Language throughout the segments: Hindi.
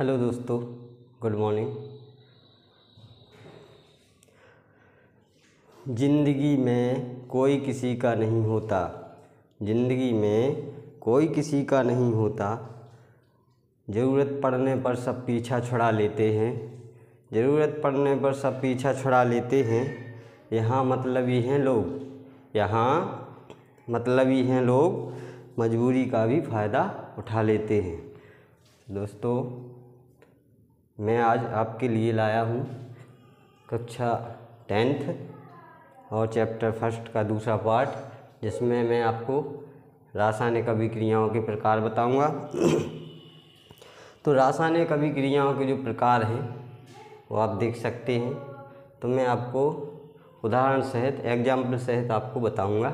हेलो दोस्तों, गुड मॉर्निंग। ज़िंदगी में कोई किसी का नहीं होता, ज़िंदगी में कोई किसी का नहीं होता। ज़रूरत पड़ने पर सब पीछा छुड़ा लेते हैं, ज़रूरत पड़ने पर सब पीछा छुड़ा लेते हैं। यहाँ मतलबी हैं लोग, यहाँ मतलबी हैं लोग, मजबूरी का भी फ़ायदा उठा लेते हैं। दोस्तों, मैं आज आपके लिए लाया हूँ कक्षा 10th और चैप्टर 1 का दूसरा पार्ट, जिसमें मैं आपको रासायनिक अभिक्रियाओं के प्रकार बताऊंगा। तो रासायनिक अभिक्रियाओं के जो प्रकार हैं वो आप देख सकते हैं। तो मैं आपको उदाहरण सहित, एग्जाम्पल सहित आपको बताऊंगा।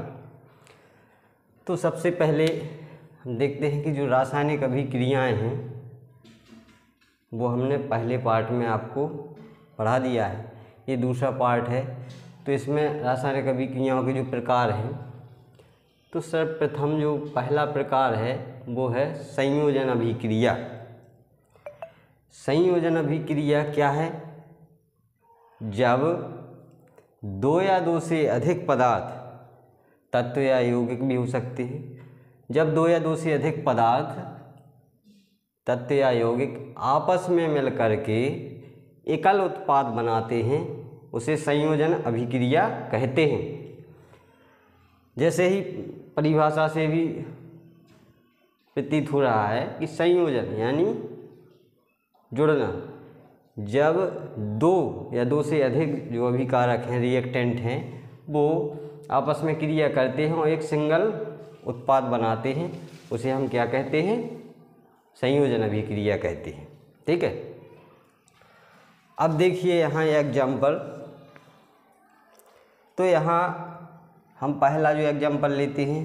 तो सबसे पहले हम देखते हैं कि जो रासायनिक अभिक्रियाएं हैं वो हमने पहले पार्ट में आपको पढ़ा दिया है, ये दूसरा पार्ट है। तो इसमें रासायनिक अभिक्रियाओं के जो प्रकार हैं, तो सर्वप्रथम जो पहला प्रकार है वो है संयोजन अभिक्रिया। संयोजन अभिक्रिया क्या है? जब दो या दो से अधिक पदार्थ, तत्व या यौगिक भी हो सकते हैं, जब दो या दो से अधिक पदार्थ, तत्व या यौगिक आपस में मिलकर के एकल उत्पाद बनाते हैं, उसे संयोजन अभिक्रिया कहते हैं। जैसे ही परिभाषा से भी प्रतीत हो रहा है कि संयोजन यानी जुड़ना। जब दो या दो से अधिक जो अभिकारक हैं, रिएक्टेंट हैं, वो आपस में क्रिया करते हैं और एक सिंगल उत्पाद बनाते हैं, उसे हम क्या कहते हैं? संयोजन अभिक्रिया कहते हैं। ठीक है। अब देखिए यहाँ एग्जाम्पल। तो यहाँ हम पहला जो एग्जाम्पल लेते हैं,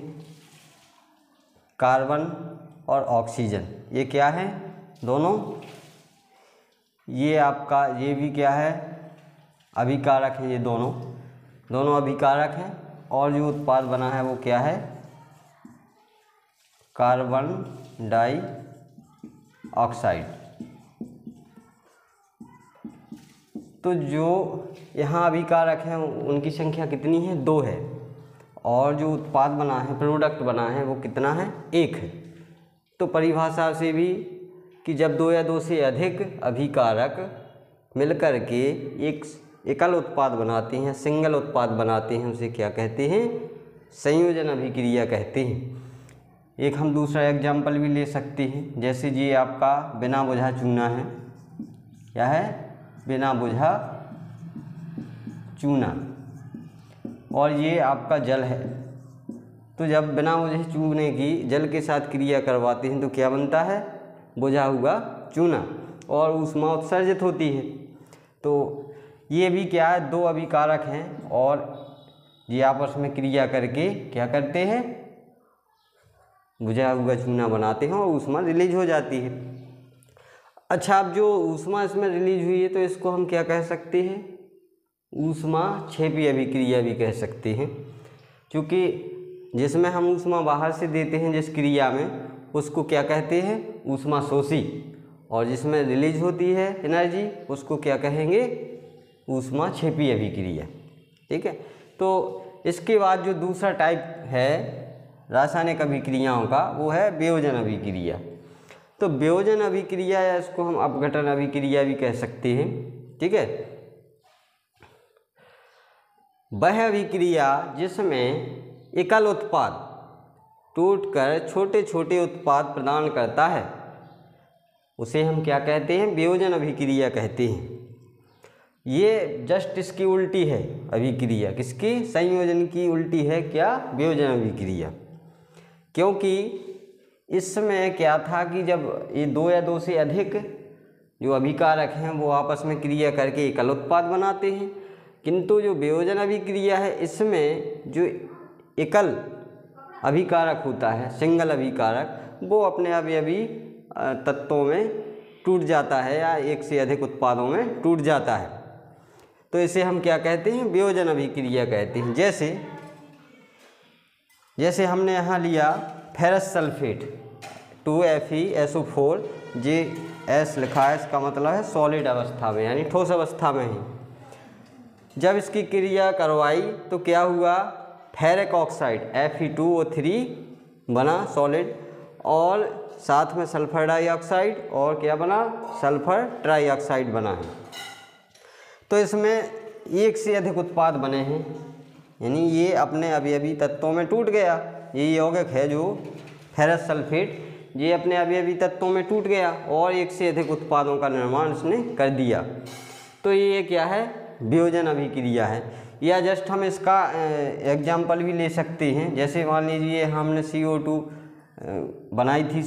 कार्बन और ऑक्सीजन। ये क्या है? दोनों, ये आपका ये भी क्या है? अभिकारक है। ये दोनों अभिकारक हैं और जो उत्पाद बना है वो क्या है? कार्बन डाई ऑक्साइड। तो जो यहाँ अभिकारक हैं उनकी संख्या कितनी है? 2 है। और जो उत्पाद बना है, प्रोडक्ट बना है, वो कितना है? 1 है। तो परिभाषा से भी कि जब दो या दो से अधिक अभिकारक मिलकर के एक एकल उत्पाद बनाते हैं, सिंगल उत्पाद बनाते हैं, उसे क्या कहते हैं? संयोजन अभिक्रिया कहते हैं। एक हम दूसरा एग्जाम्पल भी ले सकते हैं। जैसे ये आपका बिना बुझा चूना है। क्या है? बिना बुझा चूना। और ये आपका जल है। तो जब बिना बुझे चूने की जल के साथ क्रिया करवाते हैं तो क्या बनता है? बुझा हुआ चूना, और ऊष्मा उत्सर्जित होती है। तो ये भी क्या है? 2 अभिकारक हैं और ये आपस में क्रिया करके क्या करते हैं? बुझा हुआ चूना बनाते हैं और ऊष्मा रिलीज हो जाती है। अच्छा, अब जो ऊष्मा इसमें रिलीज हुई है तो इसको हम क्या कह सकते हैं? ऊष्मा क्षेपी अभिक्रिया भी कह सकते हैं, क्योंकि जिसमें हम ऊष्मा बाहर से देते हैं जिस क्रिया में, उसको क्या कहते हैं? ऊष्मा शोषी। और जिसमें रिलीज होती है एनर्जी, उसको क्या कहेंगे? ऊष्मा क्षेपी अभिक्रिया। ठीक है। तो इसके बाद जो दूसरा टाइप है रासायनिक अभिक्रियाओं का, वो है वियोजन अभिक्रिया। तो वियोजन अभिक्रिया या इसको हम अपघटन अभिक्रिया भी कह सकते हैं। ठीक है। वह अभिक्रिया जिसमें एकल उत्पाद टूटकर छोटे छोटे उत्पाद प्रदान करता है, उसे हम क्या कहते हैं? वियोजन अभिक्रिया कहते हैं। ये जस्ट इसकी उल्टी है अभिक्रिया। किसकी? संयोजन की उल्टी है क्या? वियोजन अभिक्रिया। क्योंकि इसमें क्या था कि जब ये दो या दो से अधिक जो अभिकारक हैं वो आपस में क्रिया करके एकल उत्पाद बनाते हैं, किंतु जो वियोजन अभिक्रिया है इसमें जो एकल अभिकारक होता है, सिंगल अभिकारक, वो अपने अवयवी तत्वों में टूट जाता है या एक से अधिक उत्पादों में टूट जाता है। तो इसे हम क्या कहते हैं? वियोजन अभिक्रिया कहते हैं। जैसे हमने यहाँ लिया फेरस सल्फेट। 2FeSO4 जे एस लिखा है, इसका मतलब है सॉलिड अवस्था में यानी ठोस अवस्था में है। जब इसकी क्रिया करवाई तो क्या हुआ, फेरिक ऑक्साइड Fe2O3 बना सॉलिड, और साथ में सल्फर डाइऑक्साइड और क्या बना, सल्फर ट्राइऑक्साइड बना है। तो इसमें एक से अधिक उत्पाद बने हैं, यानी ये अपने अवयवी तत्वों में टूट गया। ये यौगिक है जो फेरस सल्फेट, ये अपने अवयवी तत्वों में टूट गया और एक से अधिक उत्पादों का निर्माण इसने कर दिया। तो ये क्या है, वियोजन अभिक्रिया है। या जस्ट हम इसका एग्जाम्पल भी ले सकते हैं, जैसे मान लीजिए हमने CO2 बनाई थी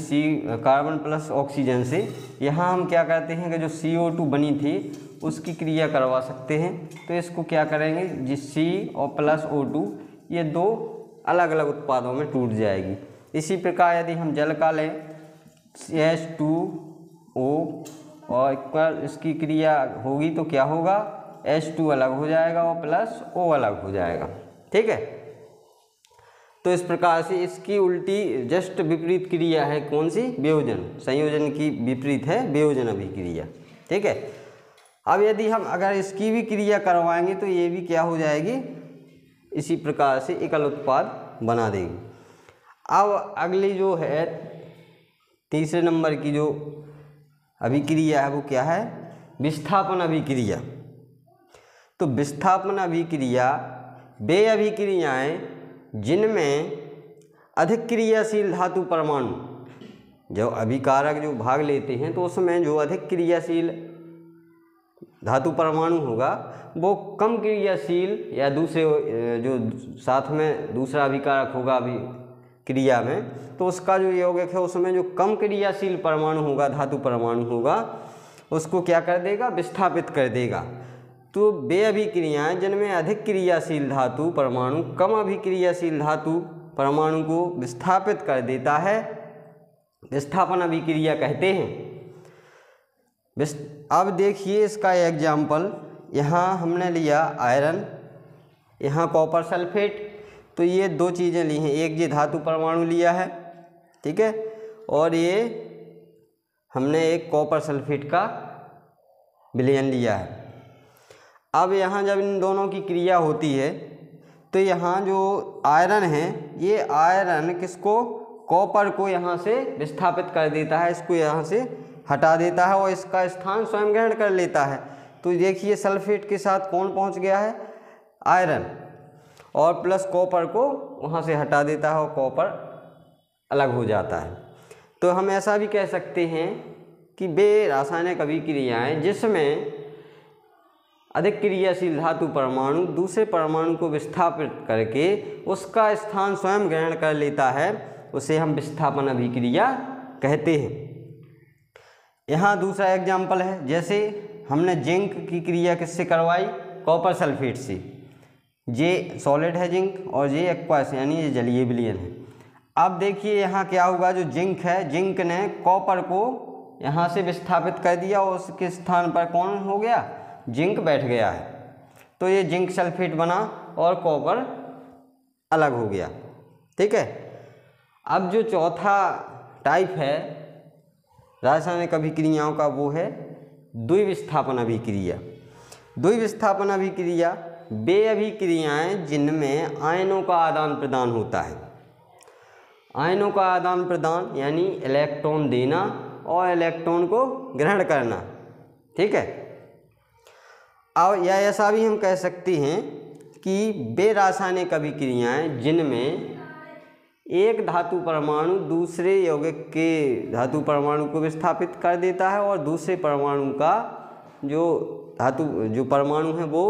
कार्बन प्लस ऑक्सीजन से। यहाँ हम क्या करते हैं कि जो CO2 बनी थी उसकी क्रिया करवा सकते हैं। तो इसको क्या करेंगे, जिस C और प्लस O2 ये दो अलग अलग उत्पादों में टूट जाएगी। इसी प्रकार यदि हम जल का लें H2O और इसकी क्रिया होगी तो क्या होगा, H2 अलग हो जाएगा और प्लस O अलग हो जाएगा। ठीक है, तो इस प्रकार से इसकी उल्टी जस्ट विपरीत क्रिया है कौन सी, वियोजन। संयोजन की विपरीत है वियोजन अभिक्रिया। ठीक है, अब यदि हम अगर इसकी भी क्रिया करवाएंगे तो ये भी क्या हो जाएगी, इसी प्रकार से एकल उत्पाद बना देगी। अब अगली जो है तीसरे नंबर की जो अभिक्रिया है वो क्या है, विस्थापन अभिक्रिया। तो विस्थापन अभिक्रिया वे अभिक्रियाएं जिनमें अधिक क्रियाशील धातु परमाणु, जो अभिकारक जो भाग लेते हैं तो उसमें जो अधिक क्रियाशील धातु परमाणु होगा वो कम क्रियाशील या दूसरे जो साथ में दूसरा अभिकारक होगा अभी क्रिया में, तो उसका जो यौगिक है उसमें जो कम क्रियाशील परमाणु होगा, धातु परमाणु होगा, उसको क्या कर देगा, विस्थापित कर देगा। तो वे अभिक्रियाएं जिनमें अधिक क्रियाशील धातु परमाणु कम अभिक्रियाशील धातु परमाणु को विस्थापित कर देता है, विस्थापन अभिक्रिया कहते हैं। अब देखिए इसका एग्जाम्पल, यहाँ हमने लिया आयरन, यहाँ कॉपर सल्फेट। तो ये दो चीज़ें ली हैं, एक ये धातु परमाणु लिया है, ठीक है, और ये हमने एक कॉपर सल्फेट का विलयन लिया है। अब यहाँ जब इन दोनों की क्रिया होती है तो यहाँ जो आयरन है ये आयरन किसको, कॉपर को यहाँ से विस्थापित कर देता है, इसको यहाँ से हटा देता है और इसका स्थान स्वयं ग्रहण कर लेता है। तो देखिए सल्फेट के साथ कौन पहुँच गया है, आयरन, और प्लस कॉपर को वहाँ से हटा देता है और कॉपर अलग हो जाता है। तो हम ऐसा भी कह सकते हैं कि वे रासायनिक अभिक्रियाएं जिसमें अधिक क्रियाशील धातु परमाणु दूसरे परमाणु को विस्थापित करके उसका स्थान स्वयं ग्रहण कर लेता है, उसे हम विस्थापन अभिक्रिया कहते हैं। यहाँ दूसरा एग्जाम्पल है, जैसे हमने जिंक की क्रिया किससे करवाई, कॉपर सल्फेट से। ये सॉलिड है जिंक और ये एक्वस यानी ये जलीय विलयन है। अब देखिए यहाँ क्या होगा, जो जिंक है, जिंक ने कॉपर को यहाँ से विस्थापित कर दिया और उसके स्थान पर कौन हो गया, जिंक बैठ गया है। तो ये जिंक सल्फेट बना और कॉपर अलग हो गया। ठीक है, अब जो चौथा टाइप है रासायनिक अभिक्रियाओं का वो है द्विविस्थापन अभिक्रिया। द्विविस्थापन अभिक्रिया वे अभिक्रियाएं जिनमें आयनों का आदान प्रदान होता है। आयनों का आदान प्रदान यानी इलेक्ट्रॉन देना और इलेक्ट्रॉन को ग्रहण करना। ठीक है, और या ऐसा भी हम कह सकते हैं कि वे रासायनिक अभिक्रियाएं जिनमें एक धातु परमाणु दूसरे यौगिक के धातु परमाणु को विस्थापित कर देता है और दूसरे परमाणु का जो परमाणु है वो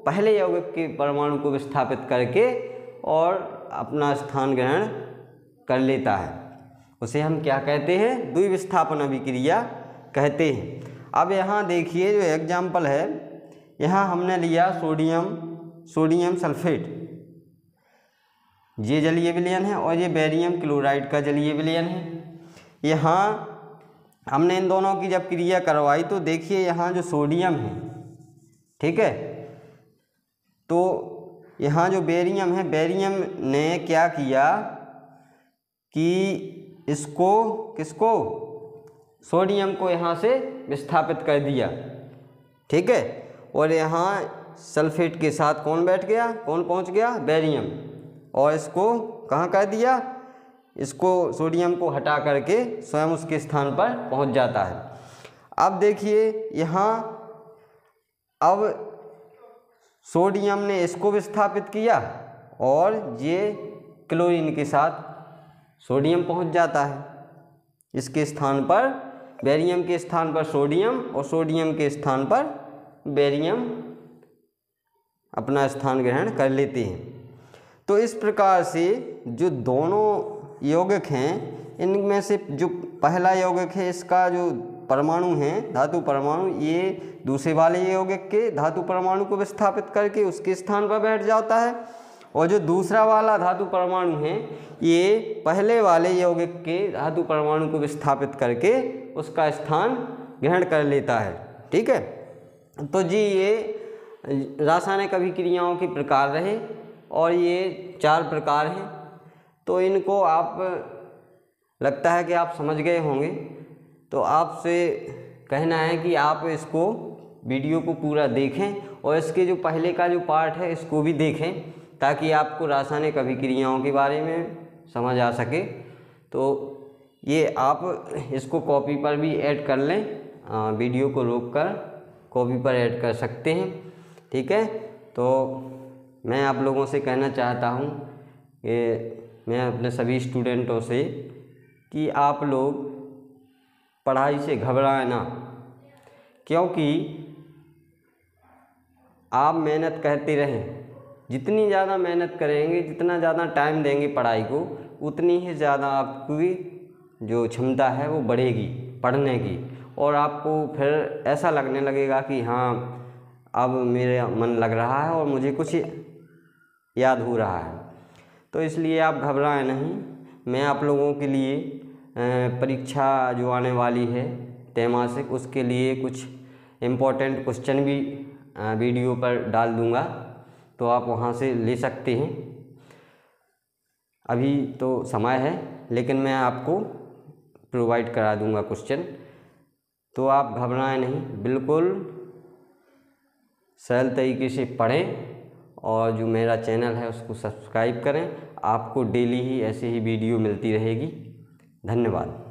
पहले यौगिक के परमाणु को विस्थापित करके और अपना स्थान ग्रहण कर लेता है, उसे हम क्या कहते हैं, द्विविस्थापन अभिक्रिया कहते हैं। अब यहाँ देखिए जो एग्जाम्पल है, यहाँ हमने लिया सोडियम सल्फेट, ये जलीय विलयन है, और ये बेरियम क्लोराइड का जलीय विलयन है। यहाँ हमने इन दोनों की जब क्रिया करवाई तो देखिए यहाँ जो सोडियम है, ठीक है, तो यहाँ जो बेरियम है, बेरियम ने क्या किया कि इसको किसको, सोडियम को यहाँ से विस्थापित कर दिया, ठीक है। और यहाँ सल्फेट के साथ कौन बैठ गया, कौन पहुँच गया, बेरियम। और इसको कहाँ कर दिया, इसको सोडियम को हटा करके स्वयं उसके स्थान पर पहुँच जाता है। अब देखिए यहाँ, अब सोडियम ने इसको विस्थापित किया और ये क्लोरीन के साथ सोडियम पहुंच जाता है। इसके स्थान पर बेरियम के स्थान पर सोडियम और सोडियम के स्थान पर बेरियम अपना स्थान ग्रहण कर लेते हैं। तो इस प्रकार से जो दोनों यौगिक हैं, इनमें से जो पहला यौगिक है इसका जो परमाणु हैं, धातु परमाणु, ये दूसरे वाले यौगिक के धातु परमाणु को विस्थापित करके उसके स्थान पर बैठ जाता है। और जो दूसरा वाला धातु परमाणु है ये पहले वाले यौगिक के धातु परमाणु को विस्थापित करके उसका स्थान ग्रहण कर लेता है, ठीक है। तो जी ये रासायनिक अभिक्रियाओं के प्रकार रहे और ये 4 प्रकार हैं। तो इनको आप, लगता है कि आप समझ गए होंगे। तो आपसे कहना है कि आप इसको वीडियो को पूरा देखें और इसके जो पहले का जो पार्ट है इसको भी देखें, ताकि आपको रासायनिक अभिक्रियाओं के बारे में समझ आ सके। तो ये आप इसको कॉपी पर भी ऐड कर लें, वीडियो को रोककर कॉपी पर ऐड कर सकते हैं, ठीक है। तो मैं आप लोगों से कहना चाहता हूँ कि मैं अपने सभी स्टूडेंटों से कि आप लोग पढ़ाई से घबराएं ना, क्योंकि आप मेहनत करते रहें। जितनी ज़्यादा मेहनत करेंगे, जितना ज़्यादा टाइम देंगे पढ़ाई को, उतनी ही ज़्यादा आपकी जो क्षमता है वो बढ़ेगी पढ़ने की। और आपको फिर ऐसा लगने लगेगा कि हाँ अब मेरा मन लग रहा है और मुझे कुछ याद हो रहा है। तो इसलिए आप घबराएं नहीं। मैं आप लोगों के लिए परीक्षा जो आने वाली है त्रैमासिक, उसके लिए कुछ इम्पोर्टेंट क्वेश्चन भी वीडियो पर डाल दूंगा, तो आप वहां से ले सकते हैं। अभी तो समय है, लेकिन मैं आपको प्रोवाइड करा दूंगा क्वेश्चन। तो आप घबराएं नहीं, बिल्कुल सरल तरीके से पढ़ें और जो मेरा चैनल है उसको सब्सक्राइब करें। आपको डेली ही ऐसे ही वीडियो मिलती रहेगी। धन्यवाद।